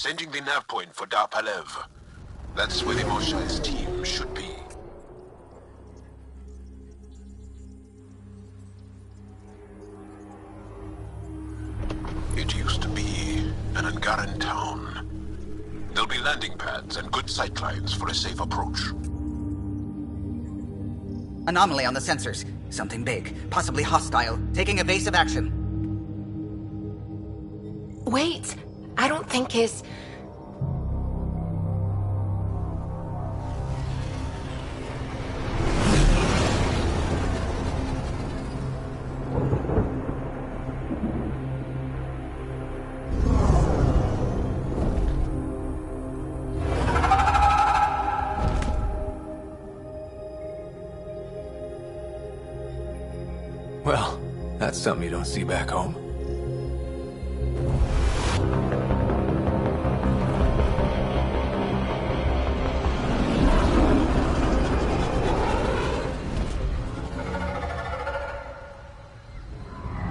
Sending the nav point for Dar Palev. That's where the Moshai's team should be. It used to be an Angaran town. There'll be landing pads and good sightlines for a safe approach. Anomaly on the sensors. Something big, possibly hostile, taking evasive action. Wait, I don't think his... Well, that's something you don't see back home.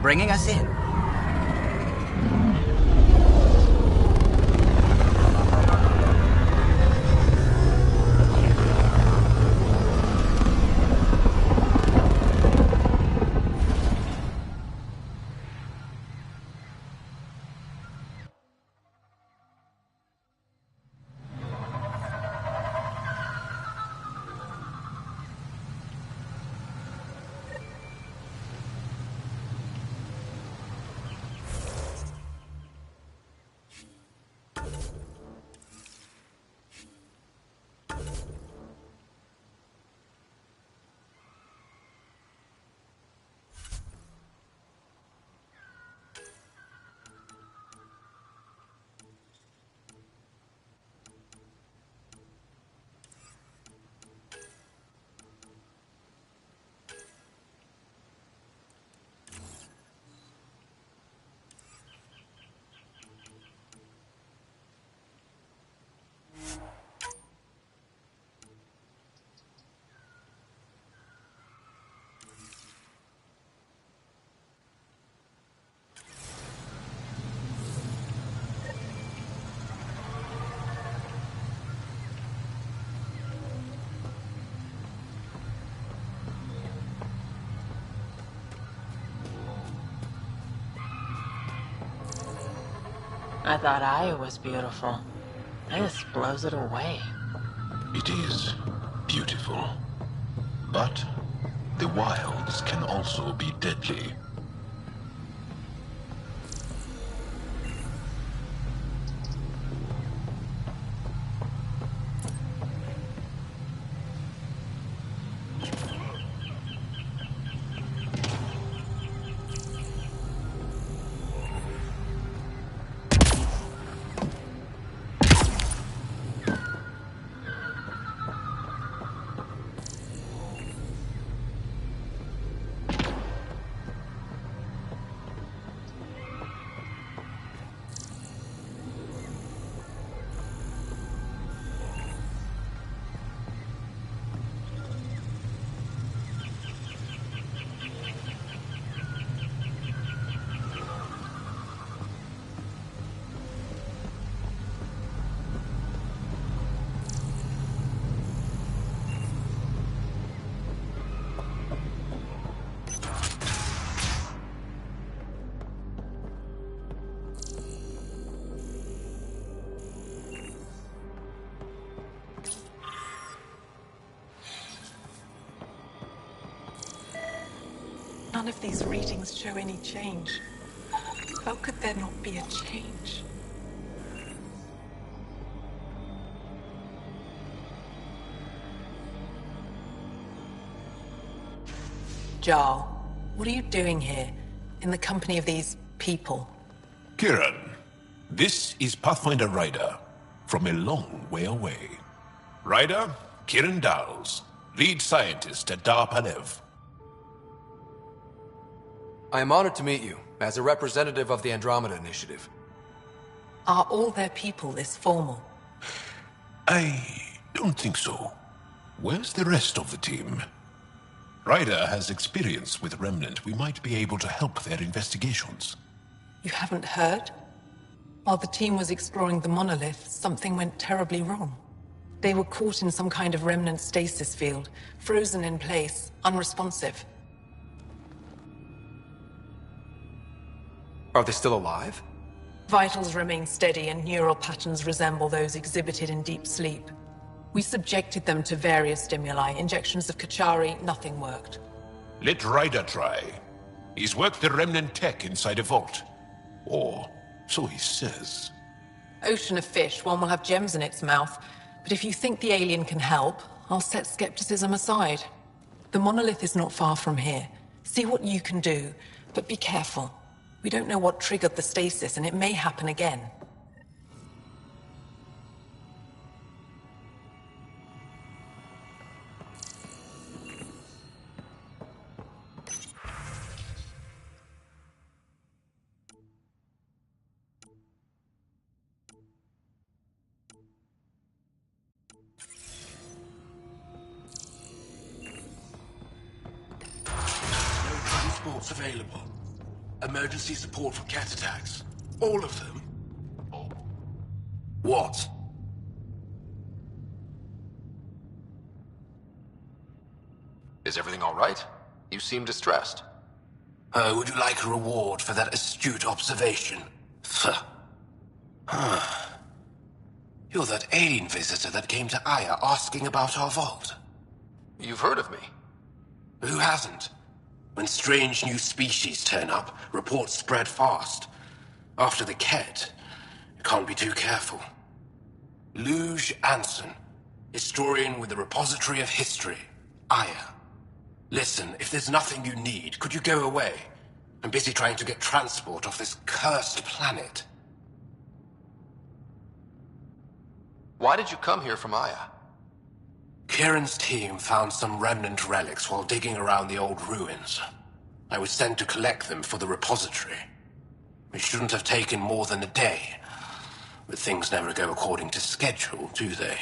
Bringing us in. I thought Aya was beautiful. This blows it away. It is beautiful. But the wilds can also be deadly. None of these readings show any change. How could there not be a change? Jarl, what are you doing here, in the company of these people? Kiran, this is Pathfinder Ryder, from a long way away. Ryder, Kiran Dals, lead scientist at Dar Palev. I am honored to meet you, as a representative of the Andromeda Initiative. Are all their people this formal? I don't think so. Where's the rest of the team? Ryder has experience with Remnant. We might be able to help their investigations. You haven't heard? While the team was exploring the monolith, something went terribly wrong. They were caught in some kind of remnant stasis field, frozen in place, unresponsive. Are they still alive? Vitals remain steady and neural patterns resemble those exhibited in deep sleep. We subjected them to various stimuli, injections of Kachari, nothing worked. Let Ryder try. He's worked the remnant tech inside a vault. Or so he says. Ocean of fish, one will have gems in its mouth. But if you think the alien can help, I'll set skepticism aside. The monolith is not far from here. See what you can do, but be careful. We don't know what triggered the stasis, and it may happen again. No transports available. Emergency support for cat attacks. All of them. What? Is everything all right? You seem distressed. Would you like a reward for that astute observation? You're that alien visitor that came to Aya asking about our vault. You've heard of me. Who hasn't? When strange new species turn up, reports spread fast. After the Ket, you can't be too careful. Luge Anson, historian with the Repository of History, Aya. Listen, if there's nothing you need, could you go away? I'm busy trying to get transport off this cursed planet. Why did you come here from Aya? Kieran's team found some remnant relics while digging around the old ruins. I was sent to collect them for the repository. It shouldn't have taken more than a day. But things never go according to schedule, do they?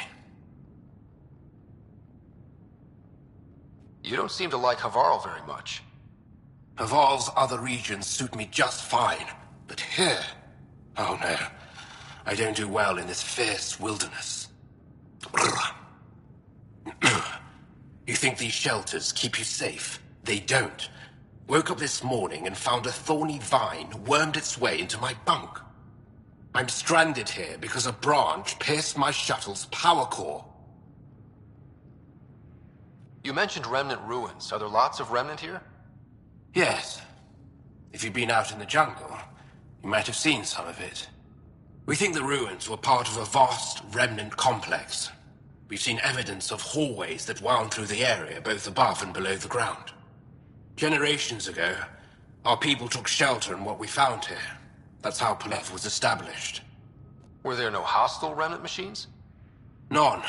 You don't seem to like Havarl very much. Havarl's other regions suit me just fine. But here... oh no. I don't do well in this fierce wilderness. You think these shelters keep you safe? They don't. Woke up this morning and found a thorny vine wormed its way into my bunk. I'm stranded here because a branch pierced my shuttle's power core. You mentioned remnant ruins. Are there lots of remnant here? Yes. If you've been out in the jungle, you might have seen some of it. We think the ruins were part of a vast remnant complex. We've seen evidence of hallways that wound through the area, both above and below the ground. Generations ago, our people took shelter in what we found here. That's how Palev was established. Were there no hostile remnant machines? None,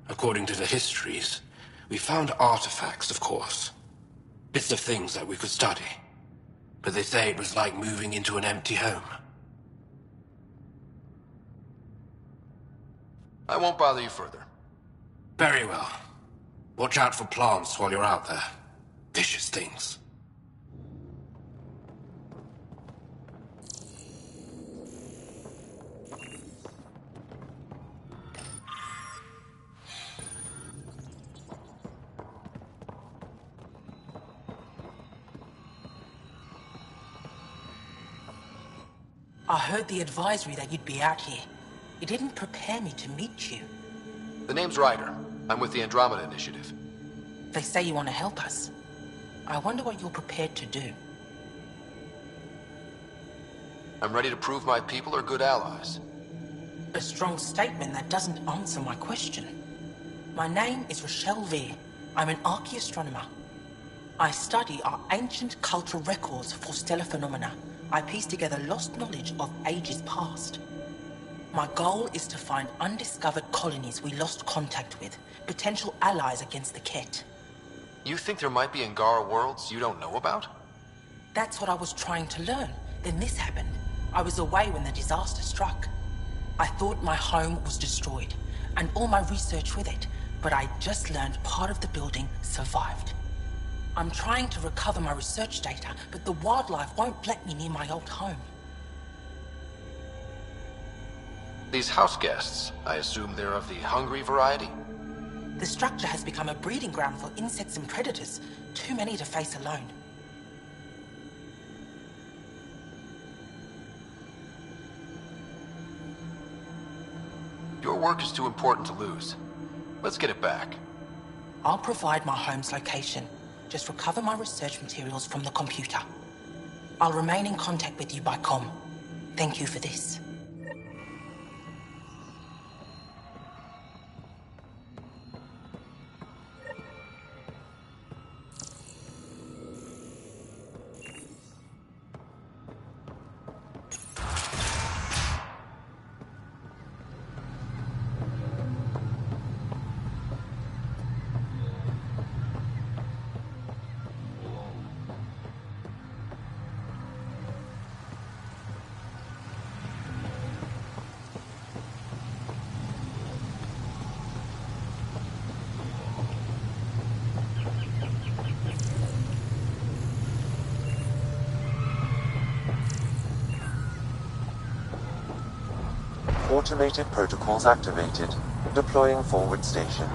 according to the histories. We found artifacts, of course. Bits of things that we could study. But they say it was like moving into an empty home. I won't bother you further. Very well. Watch out for plants while you're out there. Vicious things. I heard the advisory that you'd be out here. It didn't prepare me to meet you. The name's Ryder. I'm with the Andromeda Initiative. They say you want to help us. I wonder what you're prepared to do. I'm ready to prove my people are good allies. A strong statement that doesn't answer my question. My name is Rochelle Veer. I'm an archaeoastronomer. I study our ancient cultural records for stellar phenomena. I piece together lost knowledge of ages past. My goal is to find undiscovered colonies we lost contact with, potential allies against the Ket. You think there might be Angara worlds you don't know about? That's what I was trying to learn. Then this happened. I was away when the disaster struck. I thought my home was destroyed, and all my research with it, but I just learned part of the building survived. I'm trying to recover my research data, but the wildlife won't let me near my old home. These house guests, I assume they're of the hungry variety? The structure has become a breeding ground for insects and predators, too many to face alone. Your work is too important to lose. Let's get it back. I'll provide my home's location. Just recover my research materials from the computer. I'll remain in contact with you by comm. Thank you for this. Automated protocols activated. Deploying forward station.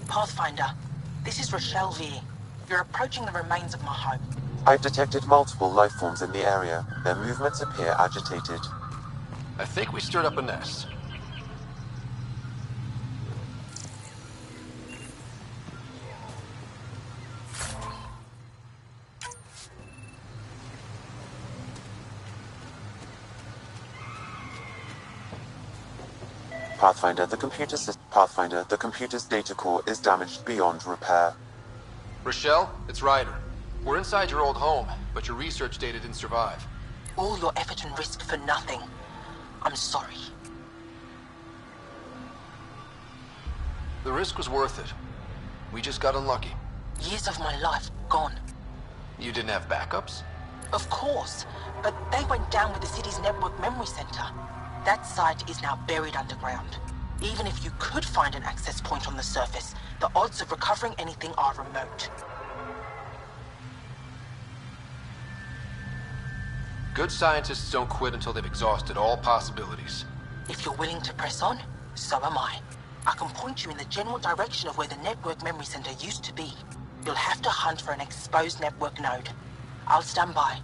Pathfinder, this is Rochelle Veer. You're approaching the remains of my home. I've detected multiple life forms in the area. Their movements appear agitated. I think we stirred up a nest. Pathfinder, the computer's data core is damaged beyond repair. Rochelle, it's Ryder. We're inside your old home, but your research data didn't survive. All your effort and risk for nothing. I'm sorry. The risk was worth it. We just got unlucky. Years of my life gone. You didn't have backups? Of course, but they went down with the city's network memory center. That site is now buried underground. Even if you could find an access point on the surface, the odds of recovering anything are remote. Good scientists don't quit until they've exhausted all possibilities. If you're willing to press on, so am I. I can point you in the general direction of where the network memory center used to be. You'll have to hunt for an exposed network node. I'll stand by.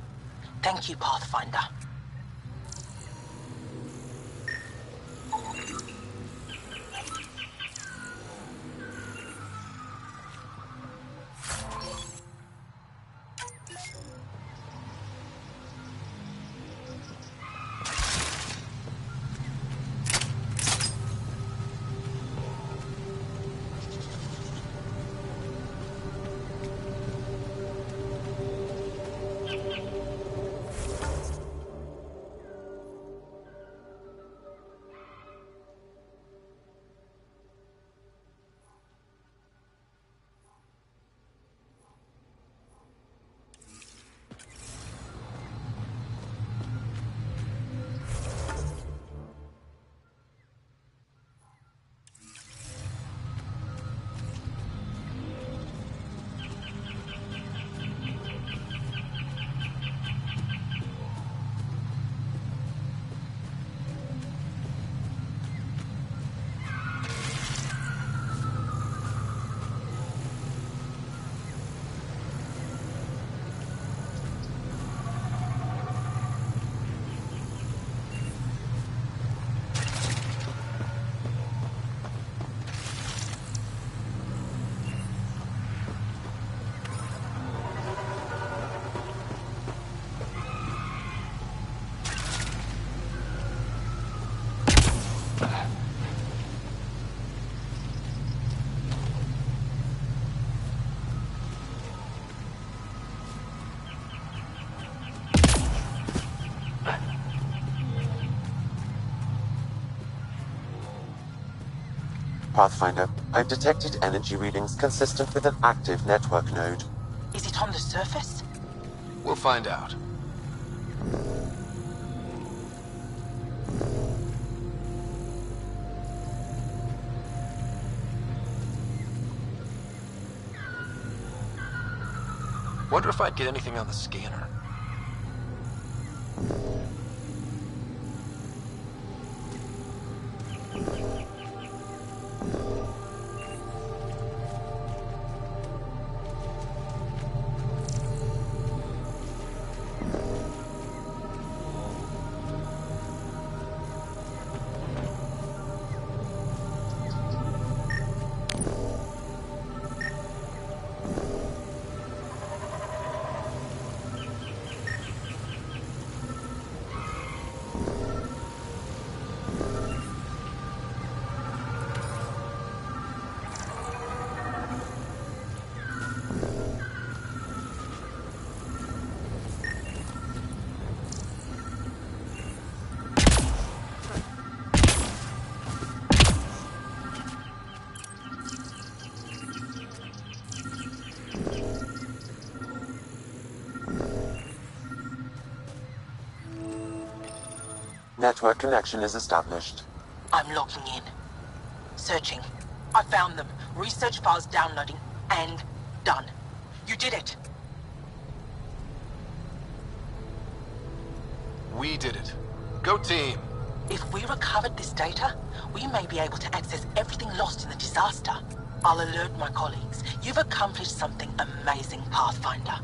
Thank you, Pathfinder. Pathfinder, I've detected energy readings consistent with an active network node. Is it on the surface? We'll find out. Wonder if I'd get anything on the scanner. Network connection is established. I'm logging in. Searching. I found them. Research files downloading. And done. You did it. We did it. Go team. If we recovered this data, we may be able to access everything lost in the disaster. I'll alert my colleagues. You've accomplished something amazing, Pathfinder.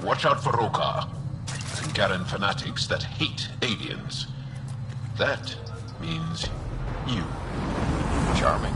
Watch out for Rokar and Garen fanatics that hate aliens. That means you. Charming.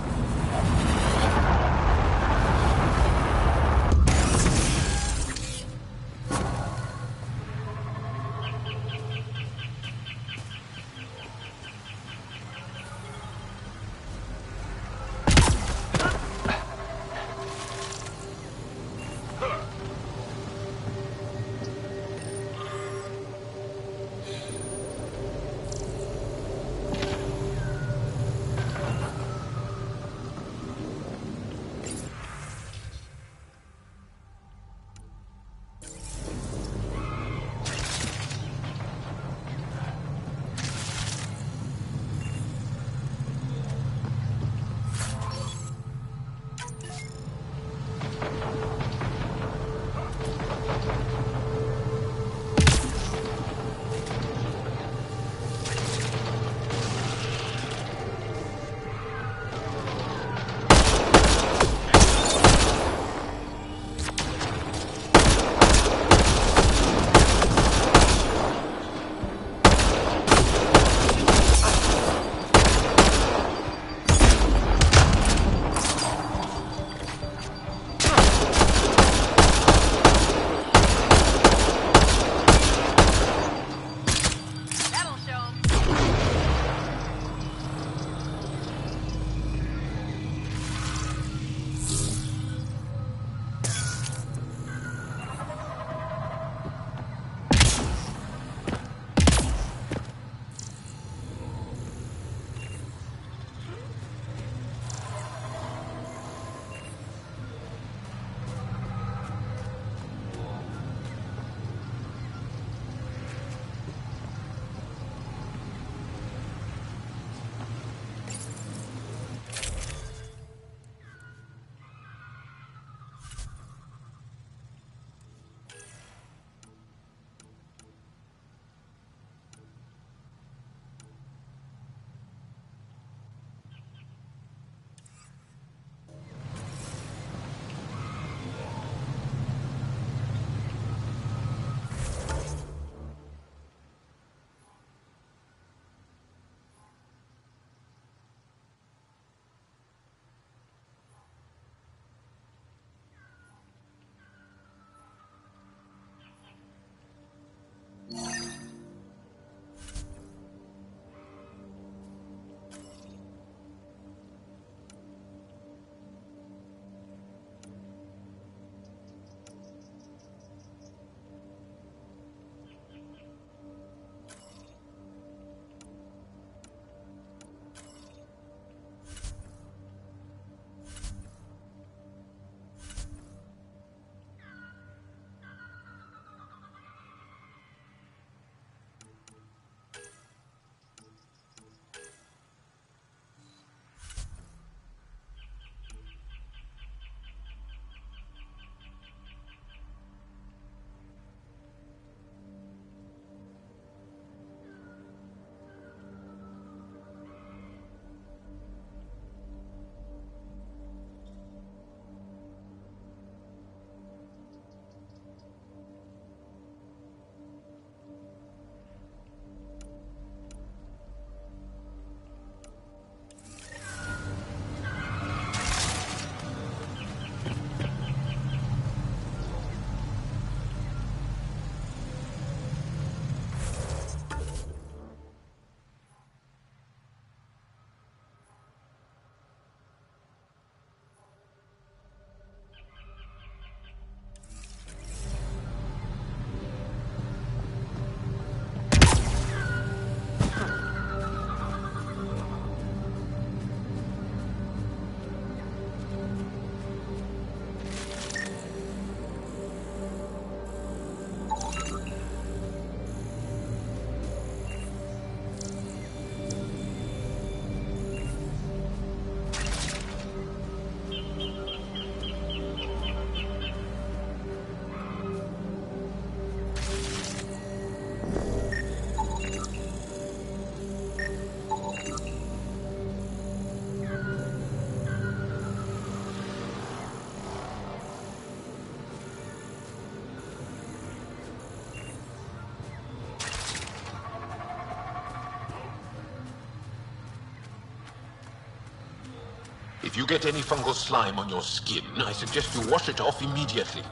If you get any fungal slime on your skin, I suggest you wash it off immediately.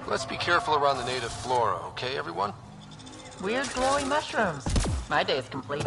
Let's be careful around the native flora, okay, everyone? Weird glowy mushrooms. My day's complete.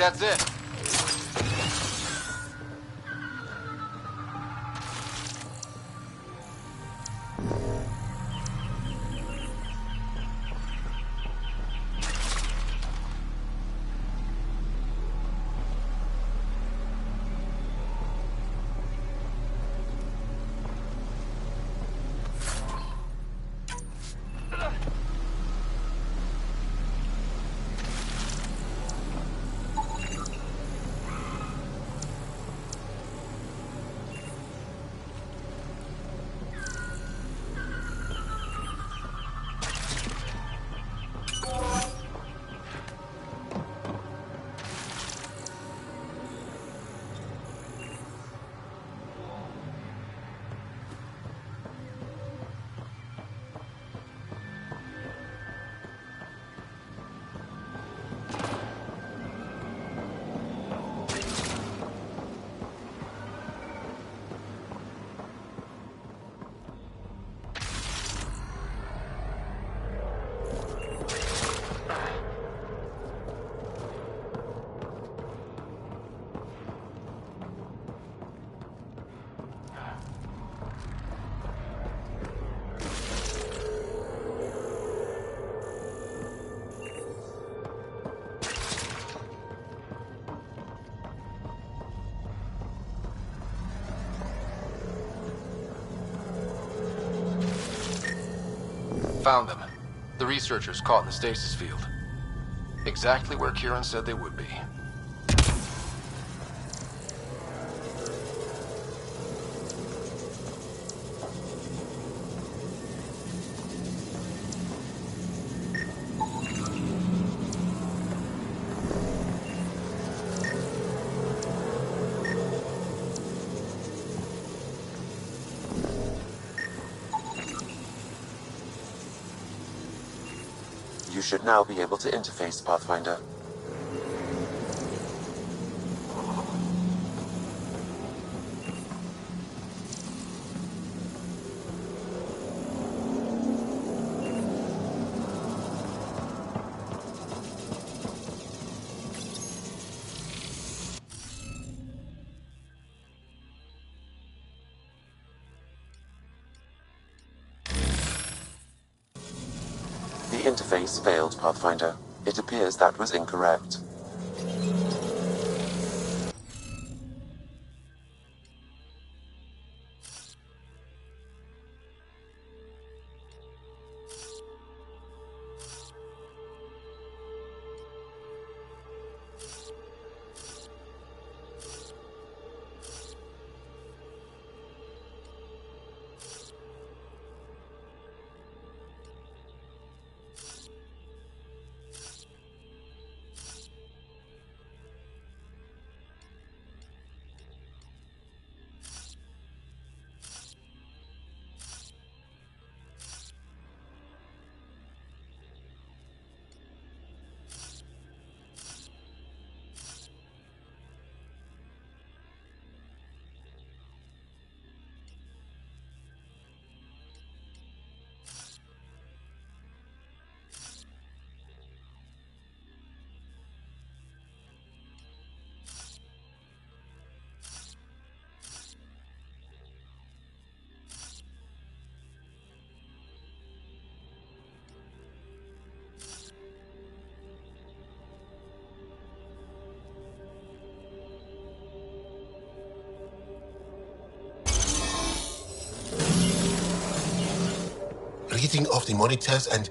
That's it. Found them. The researchers caught in the stasis field. Exactly where Kieran said they would be. You should now be able to interface, Pathfinder. The interface failed, Pathfinder. It appears that was incorrect. reading of the monitors and...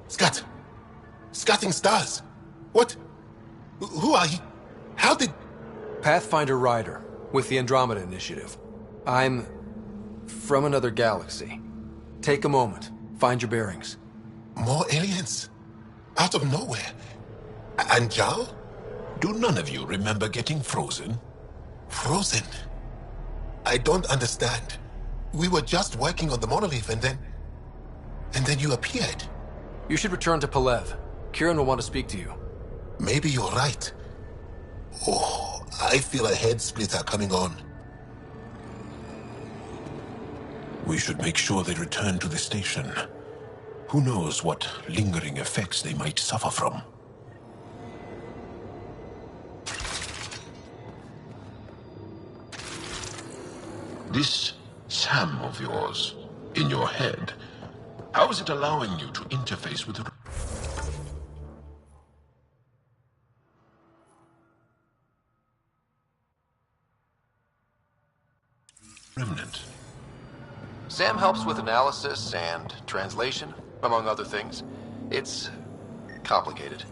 Scatting stars. What? Who are you? How did... Pathfinder Rider, with the Andromeda Initiative. I'm... from another galaxy. Take a moment. Find your bearings. More aliens? Out of nowhere? And Jal? Do none of you remember getting frozen? Frozen? I don't understand. We were just working on the monolith and then you appeared. You should return to Palev. Kieran will want to speak to you. Maybe you're right. Oh, I feel a head splitter coming on. We should make sure they return to the station. Who knows what lingering effects they might suffer from. This Sam of yours, in your head, how is it allowing you to interface with the Remnant? Sam helps with analysis and translation, among other things. It's complicated.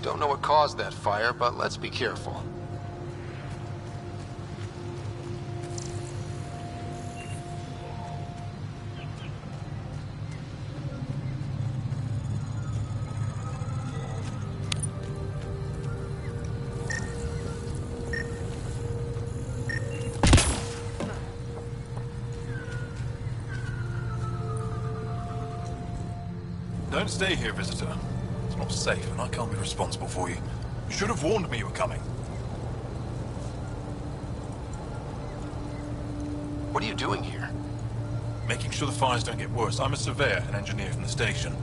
Don't know what caused that fire, but let's be careful. Don't stay here, visitor. It's not safe, and I can't be responsible for you. You should have warned me you were coming. What are you doing here? Making sure the fires don't get worse. I'm a surveyor and engineer from the station.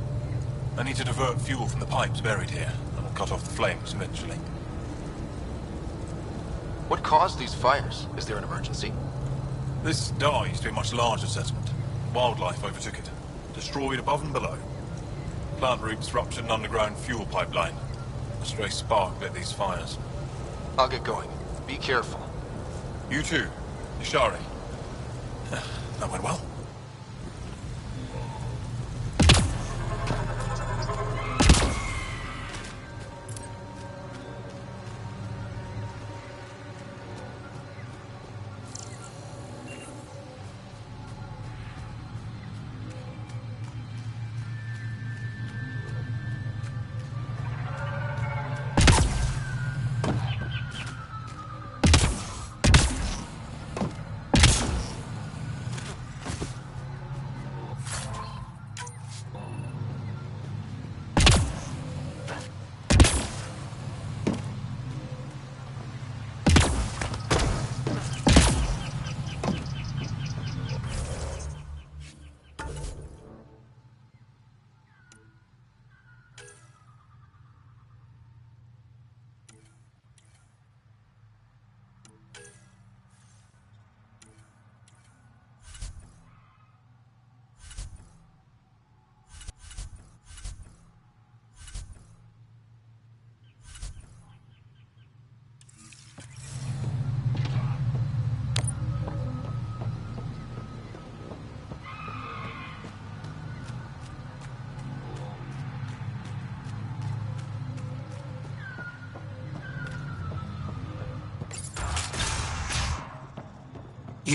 I need to divert fuel from the pipes buried here. That'll cut off the flames eventually. What caused these fires? Is there an emergency? This dye used to be a much larger settlement. Wildlife overtook it. Destroyed above and below. Plant roots ruptured an underground fuel pipeline. A stray spark lit these fires. I'll get going. Be careful. You too, Ishari. That went well.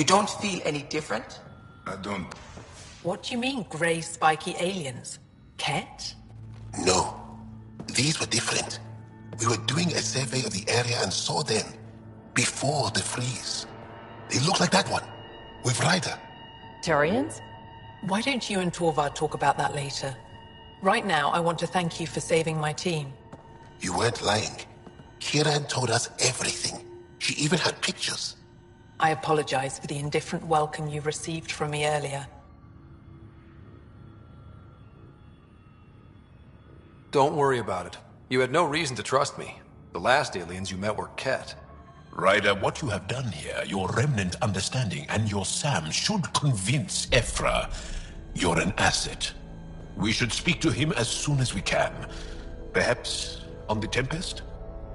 You don't feel any different? I don't. What do you mean, grey spiky aliens? Ket? No. These were different. We were doing a survey of the area and saw them before the freeze. They look like that one, with Ryder. Turians? Why don't you and Torvar talk about that later? Right now, I want to thank you for saving my team. You weren't lying. Kieran told us everything. She even had pictures. I apologize for the indifferent welcome you received from me earlier. Don't worry about it. You had no reason to trust me. The last aliens you met were Ket. Ryder, what you have done here, your remnant understanding and your Sam should convince Ephra you're an asset. We should speak to him as soon as we can. Perhaps on the Tempest?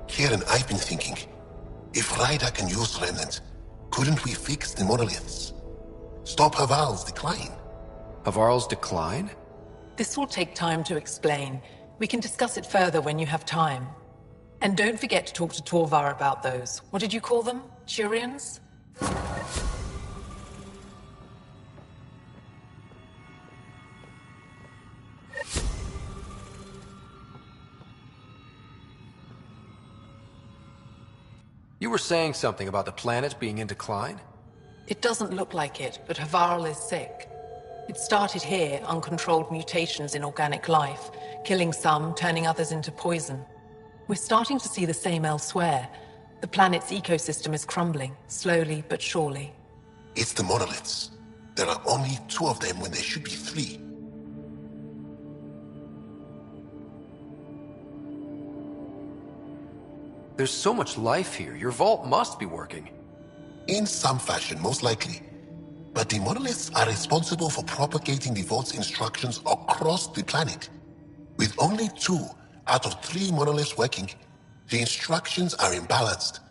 Kieran, I've been thinking, if Ryder can use remnant, couldn't we fix the monoliths? Stop Haval's decline? Havarl's decline? This will take time to explain. We can discuss it further when you have time. And don't forget to talk to Torvar about those. What did you call them? Turians? You were saying something about the planet being in decline? It doesn't look like it, but Havarl is sick. It started here, uncontrolled mutations in organic life, killing some, turning others into poison. We're starting to see the same elsewhere. The planet's ecosystem is crumbling, slowly but surely. It's the monoliths. There are only 2 of them when there should be 3. There's so much life here. Your vault must be working. In some fashion, most likely. But the monoliths are responsible for propagating the vault's instructions across the planet. With only 2 out of 3 monoliths working, the instructions are imbalanced.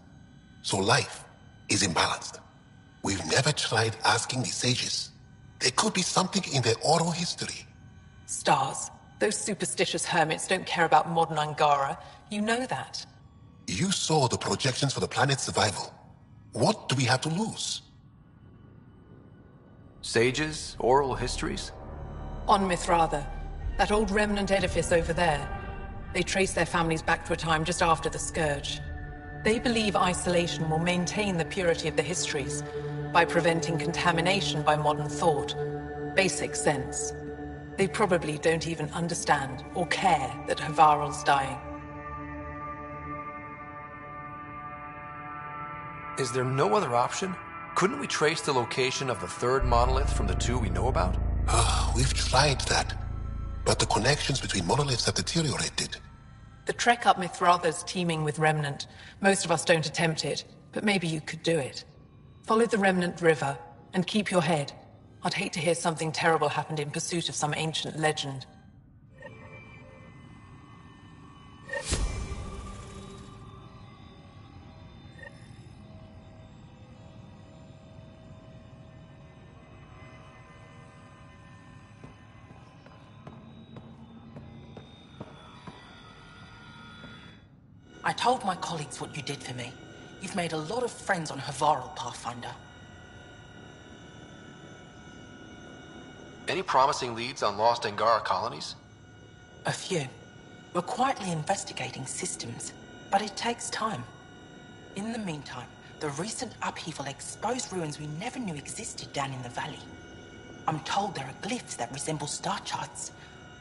So life is imbalanced. We've never tried asking the sages. There could be something in their oral history. Stars. Those superstitious hermits don't care about modern Angara. You know that. You saw the projections for the planet's survival. What do we have to lose? Sages? Oral histories? On Mithratha, that old remnant edifice over there. They trace their families back to a time just after the Scourge. They believe isolation will maintain the purity of the histories by preventing contamination by modern thought. Basic sense. They probably don't even understand or care that Havarl's dying. Is there no other option? Couldn't we trace the location of the 3rd monolith from the 2 we know about? We've tried that. But the connections between monoliths have deteriorated. The trek up Mithratha's teeming with Remnant. Most of us don't attempt it, but maybe you could do it. Follow the Remnant River, and keep your head. I'd hate to hear something terrible happened in pursuit of some ancient legend. I told my colleagues what you did for me. You've made a lot of friends on Havarl, Pathfinder. Any promising leads on lost Angara colonies? A few. We're quietly investigating systems, but it takes time. In the meantime, the recent upheaval exposed ruins we never knew existed down in the valley. I'm told there are glyphs that resemble star charts.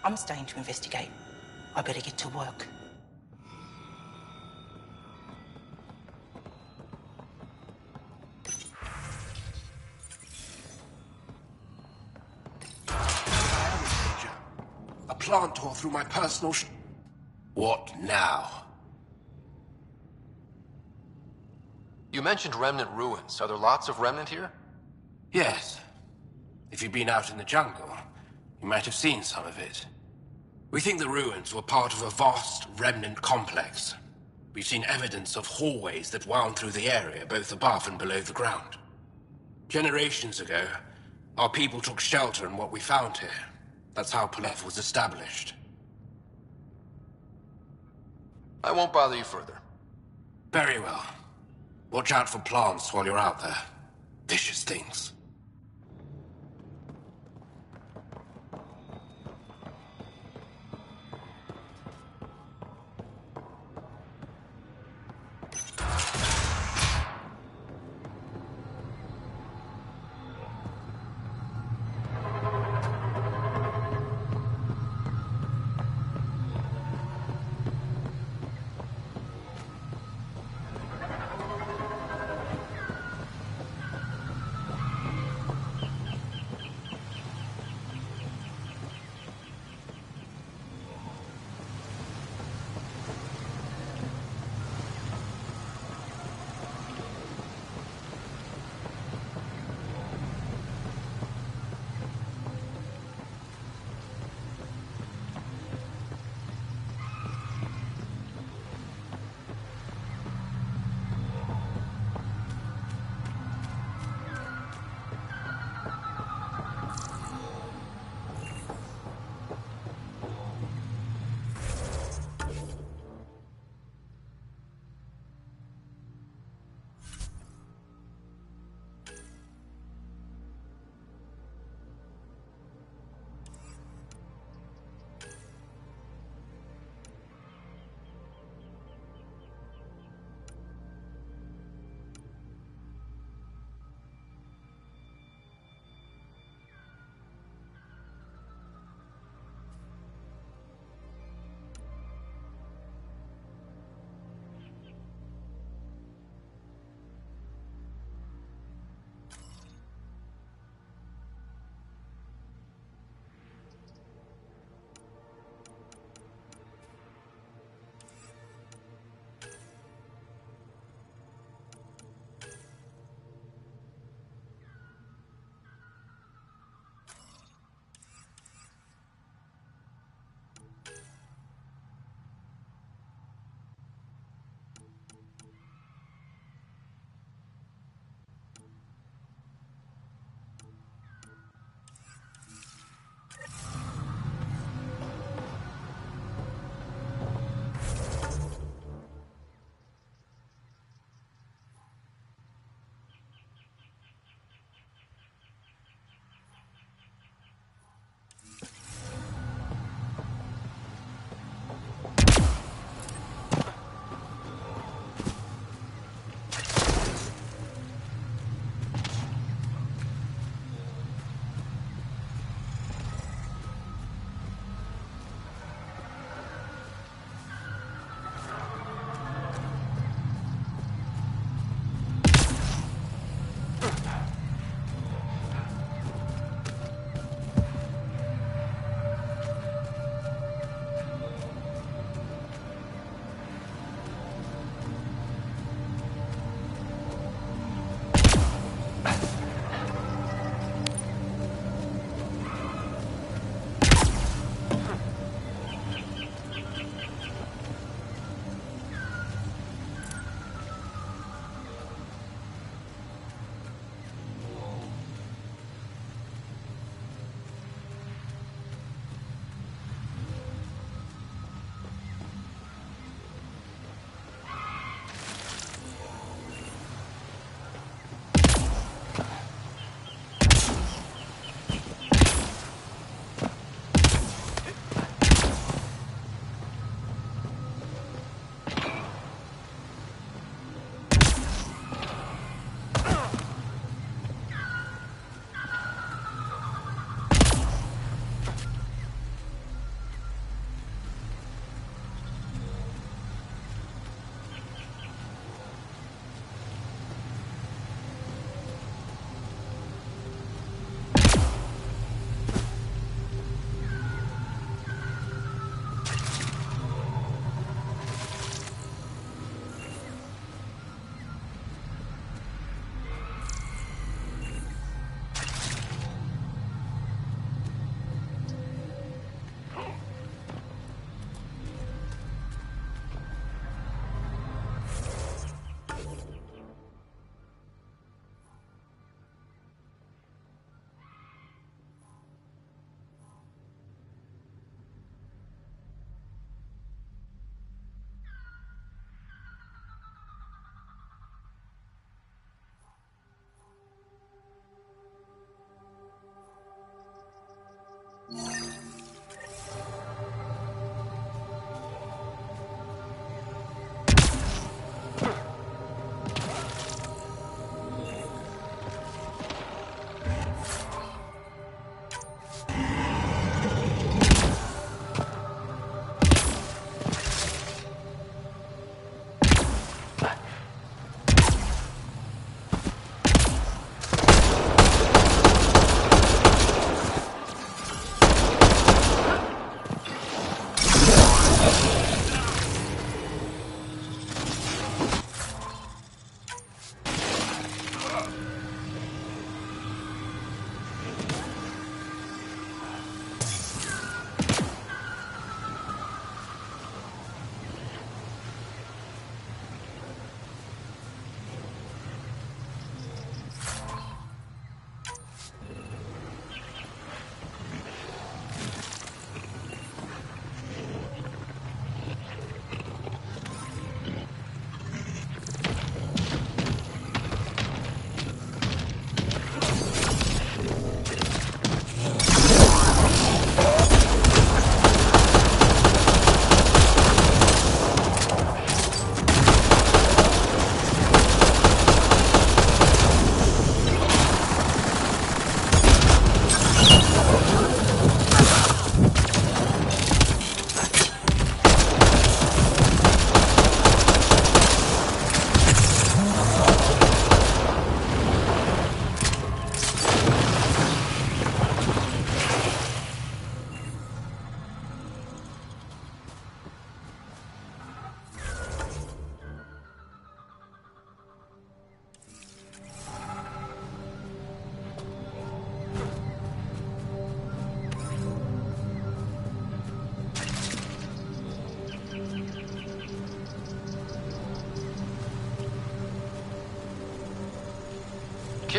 I'm staying to investigate. I better get to work. A plant tore through my personal What now? You mentioned Remnant ruins. Are there lots of Remnant here? Yes. If you've been out in the jungle, you might have seen some of it. We think the ruins were part of a vast Remnant complex. We've seen evidence of hallways that wound through the area, both above and below the ground. Generations ago, our people took shelter in what we found here. That's how Palev was established. I won't bother you further. Very well. Watch out for plants while you're out there. vicious things.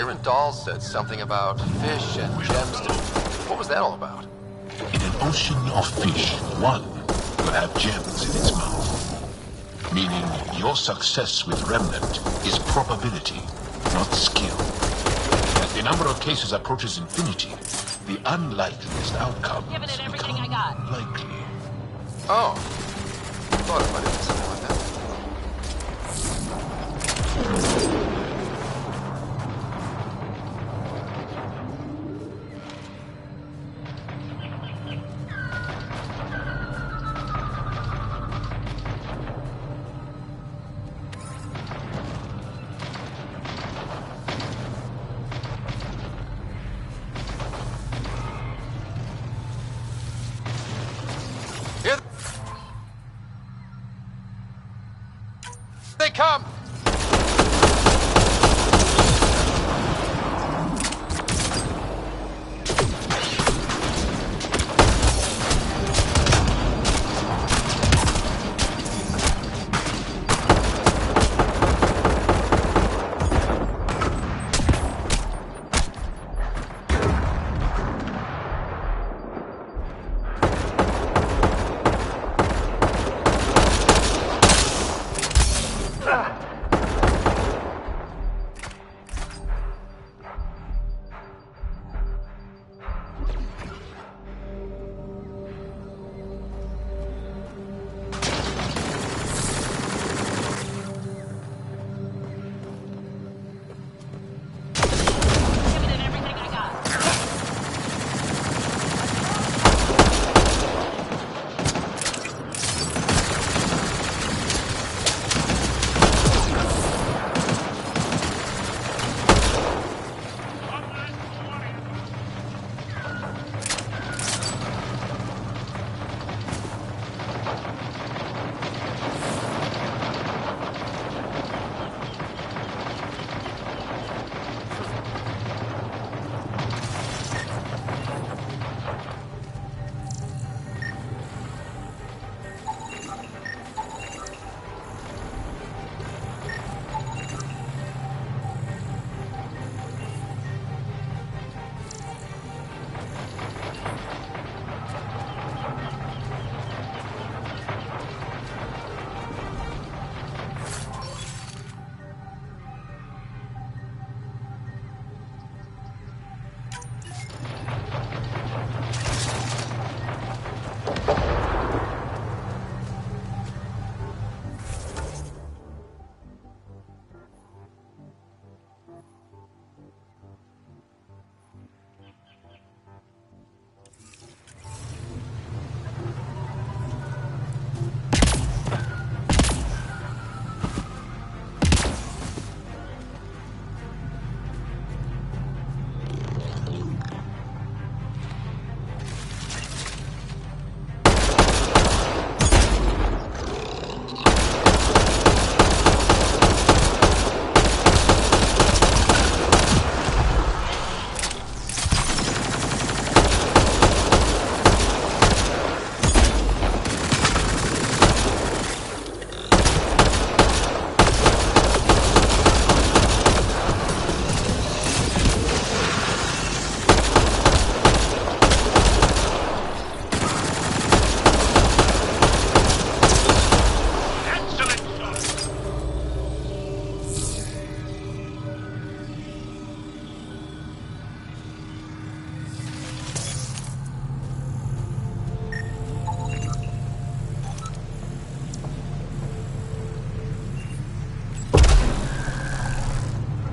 Aaron Dahl said something about fish and gems. What was that all about? In an ocean of fish, one will have gems in its mouth. Meaning your success with Remnant is probability, not skill. As the number of cases approaches infinity, the unlikeliest outcomes become likely. Oh. Thought it might have been something like that. Here they come!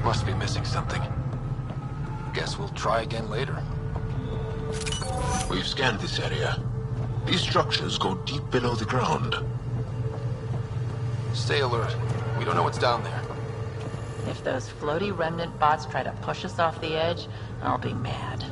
Must be missing something. Guess we'll try again later. We've scanned this area. These structures go deep below the ground. Stay alert. We don't know what's down there. If those floaty remnant bots try to push us off the edge, I'll be mad.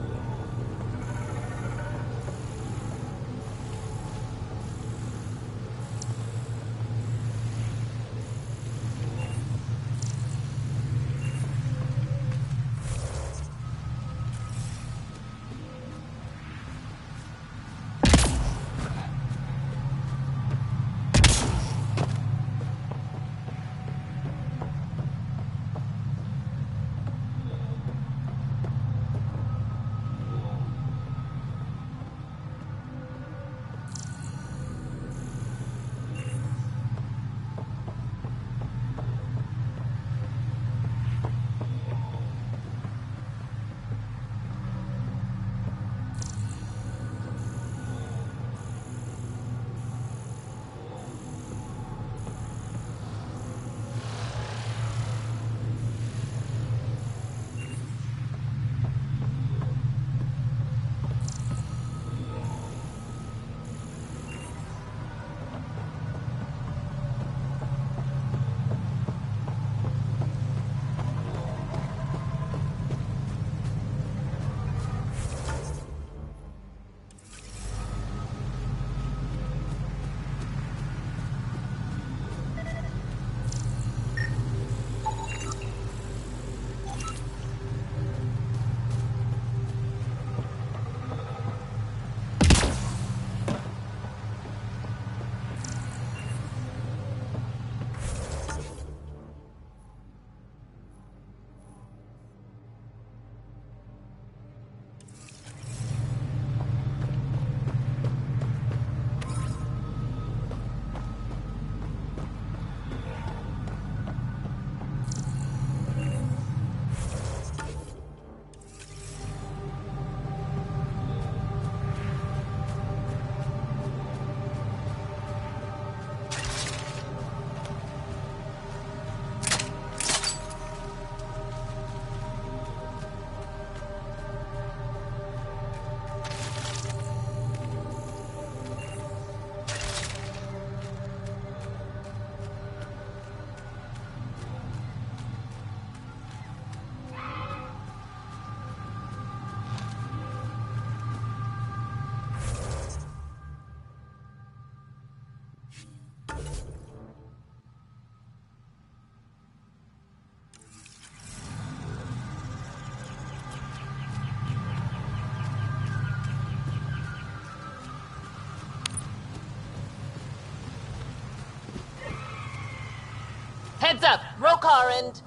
car and...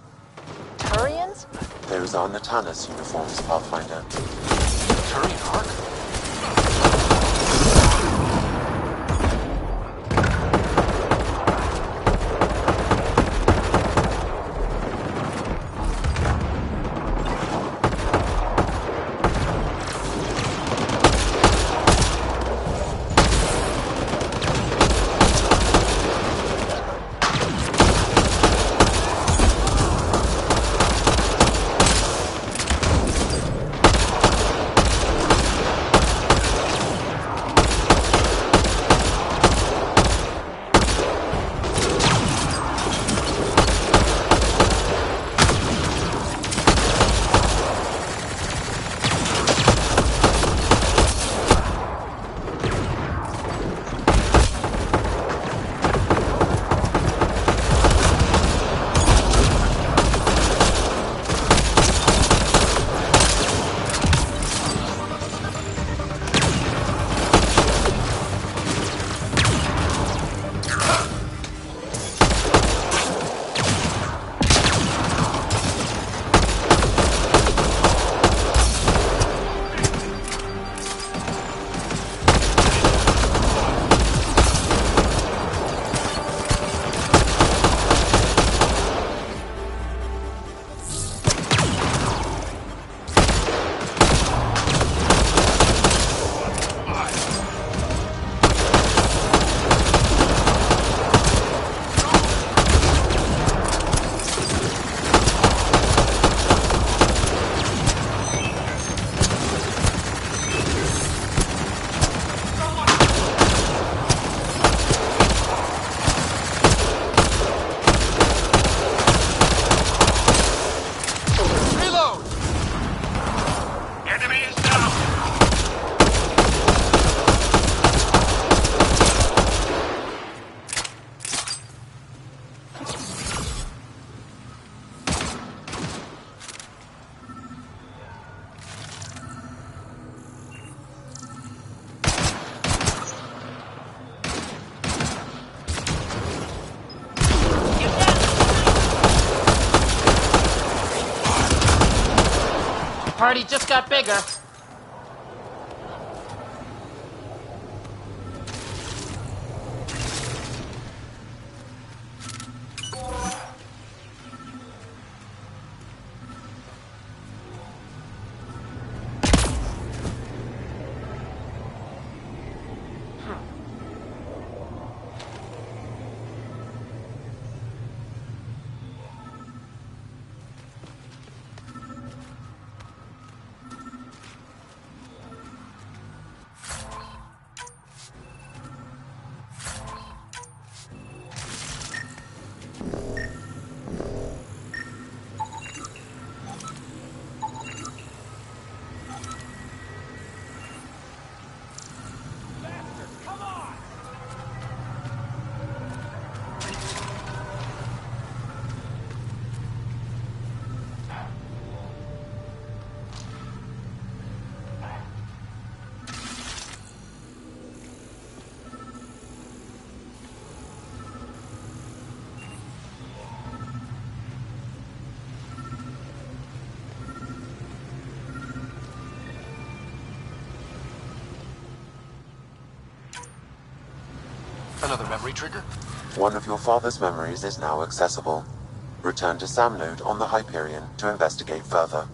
Turians? Those are Natana's uniforms, Pathfinder. Turian Ark? Party just got bigger. Another memory trigger? One of your father's memories is now accessible. Return to Sam Node on the Hyperion to investigate further.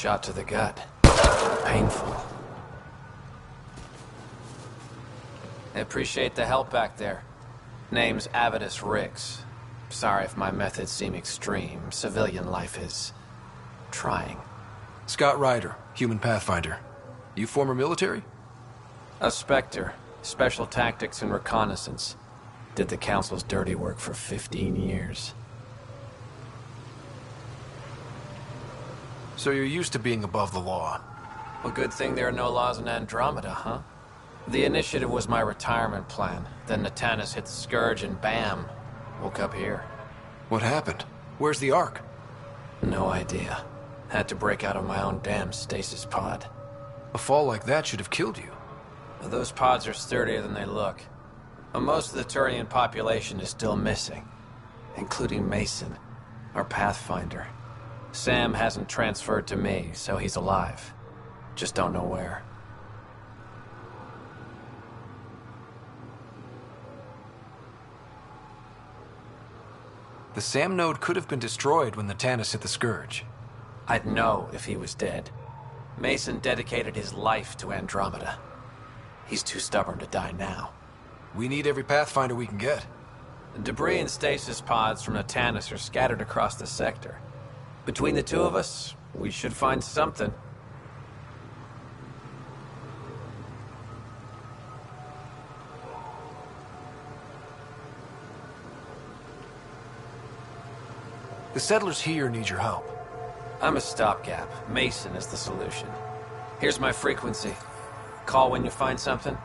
Shot to the gut. Painful. I appreciate the help back there. Name's Avidus Rix. Sorry if my methods seem extreme. Civilian life is... trying. Scott Ryder, human pathfinder. You former military? A Spectre. Special tactics and reconnaissance. Did the Council's dirty work for 15 years. So you're used to being above the law. Well, good thing there are no laws in Andromeda, huh? The initiative was my retirement plan. Then Natanis hit the Scourge and bam, woke up here. What happened? Where's the Ark? No idea. Had to break out of my own damn stasis pod. A fall like that should have killed you. Those pods are sturdier than they look. But most of the Turian population is still missing, including Mason, our Pathfinder. Sam hasn't transferred to me, so he's alive. Just don't know where. The Sam node could have been destroyed when the Tannis hit the Scourge. I'd know if he was dead. Mason dedicated his life to Andromeda. He's too stubborn to die now. We need every Pathfinder we can get. Debris and stasis pods from the Tannis are scattered across the sector. Between the two of us, we should find something. The settlers here need your help. I'm a stopgap. Mason is the solution. Here's my frequency. Call when you find something.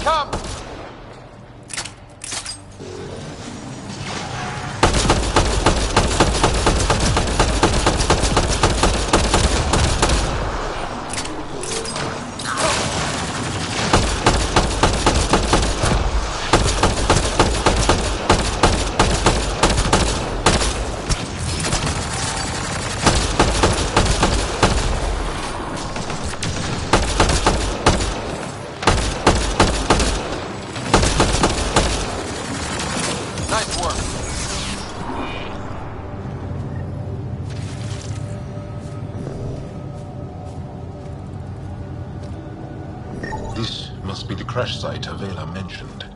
come! Nice work. This must be the crash site Avela mentioned.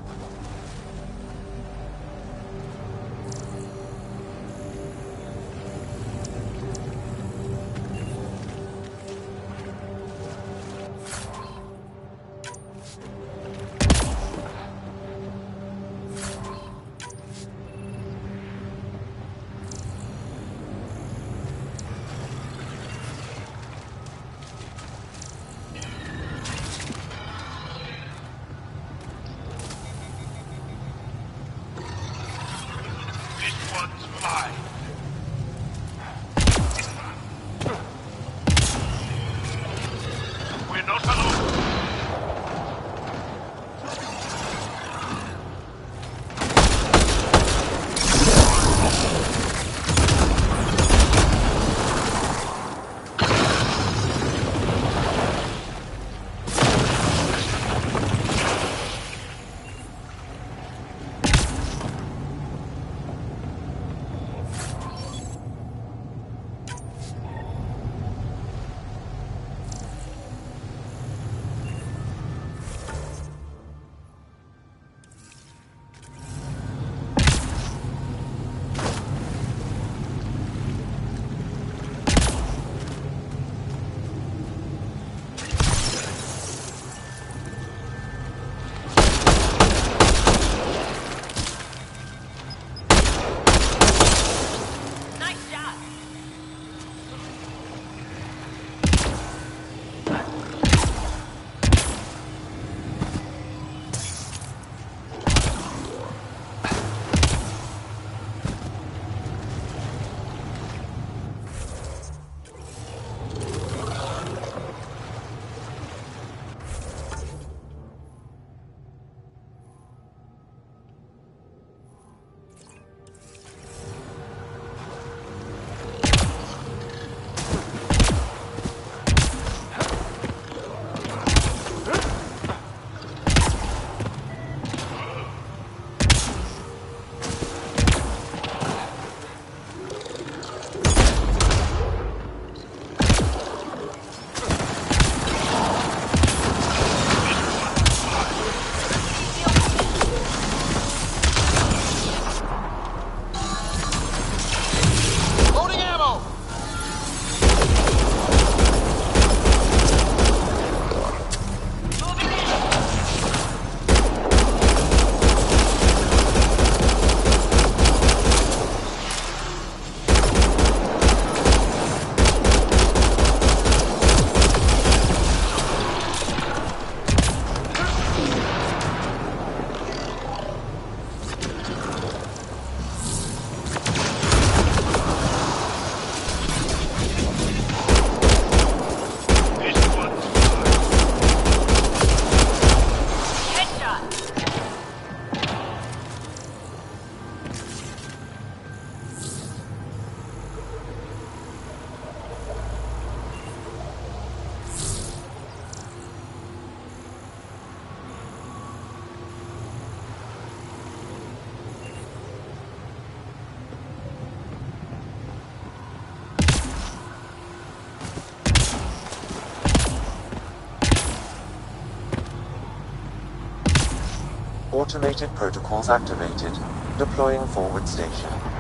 Automated protocols activated. Deploying forward station.